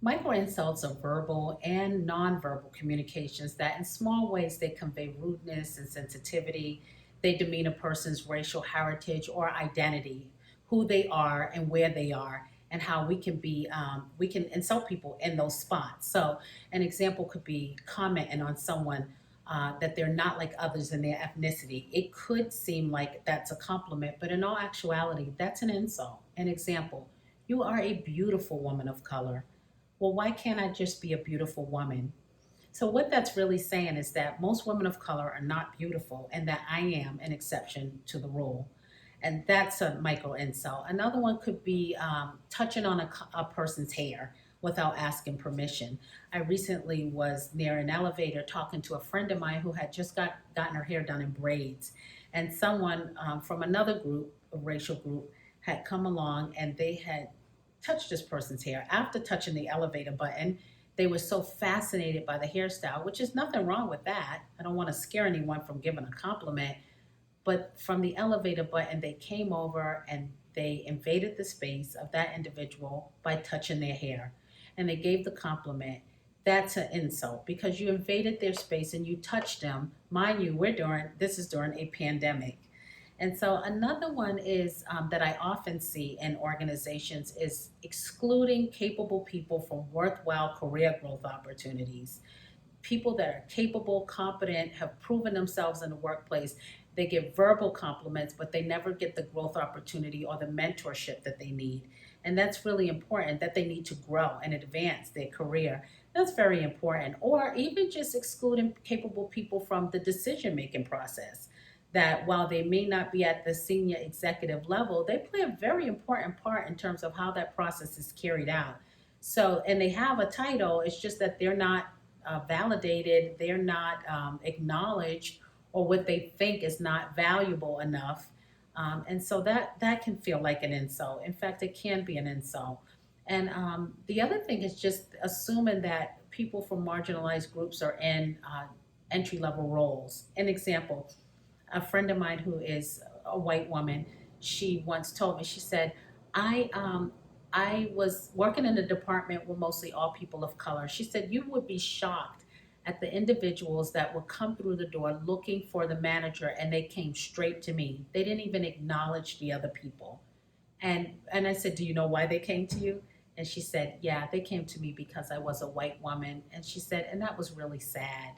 Microinsults are verbal and nonverbal communications that, in small ways, they convey rudeness and sensitivity. They demean a person's racial heritage or identity, who they are and where they are, and how we can insult people in those spots. So, an example could be commenting on someone that they're not like others in their ethnicity. It could seem like that's a compliment, but in all actuality, that's an insult. An example: you are a beautiful woman of color. Well, why can't I just be a beautiful woman? So, what that's really saying is that most women of color are not beautiful and that I am an exception to the rule. And that's a micro insult. Another one could be touching on a person's hair without asking permission. I recently was near an elevator talking to a friend of mine who had just gotten her hair done in braids. And someone from another group, a racial group, had come along and they had touched this person's hair. After touching the elevator button, they were so fascinated by the hairstyle, which is nothing wrong with that. I don't want to scare anyone from giving a compliment, but from the elevator button, they came over and they invaded the space of that individual by touching their hair. And they gave the compliment. That's an insult because you invaded their space and you touched them. Mind you, this is during a pandemic. And so another one is that I often see in organizations is excluding capable people from worthwhile career growth opportunities. People that are capable, competent, have proven themselves in the workplace, they get verbal compliments, but they never get the growth opportunity or the mentorship that they need. And that's really important, that they need to grow and advance their career. That's very important. Or even just excluding capable people from the decision making process. That while they may not be at the senior executive level, they play a very important part in terms of how that process is carried out. So, and they have a title, it's just that they're not validated, they're not acknowledged, or what they think is not valuable enough. And so that can feel like an insult. In fact, it can be an insult. And the other thing is just assuming that people from marginalized groups are in entry level roles. An example: a friend of mine who is a white woman, she once told me, she said, I was working in a department with mostly all people of color. She said, you would be shocked at the individuals that would come through the door looking for the manager and they came straight to me. They didn't even acknowledge the other people. And I said, do you know why they came to you? And she said, yeah, they came to me because I was a white woman. And she said, and that was really sad.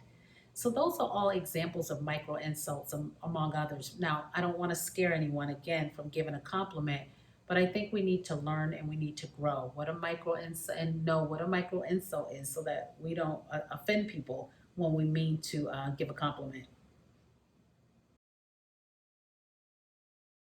So those are all examples of micro insults, among others. Now, I don't want to scare anyone again from giving a compliment, but I think we need to learn and we need to grow what a micro insult and know what a micro insult is, so that we don't offend people when we mean to give a compliment.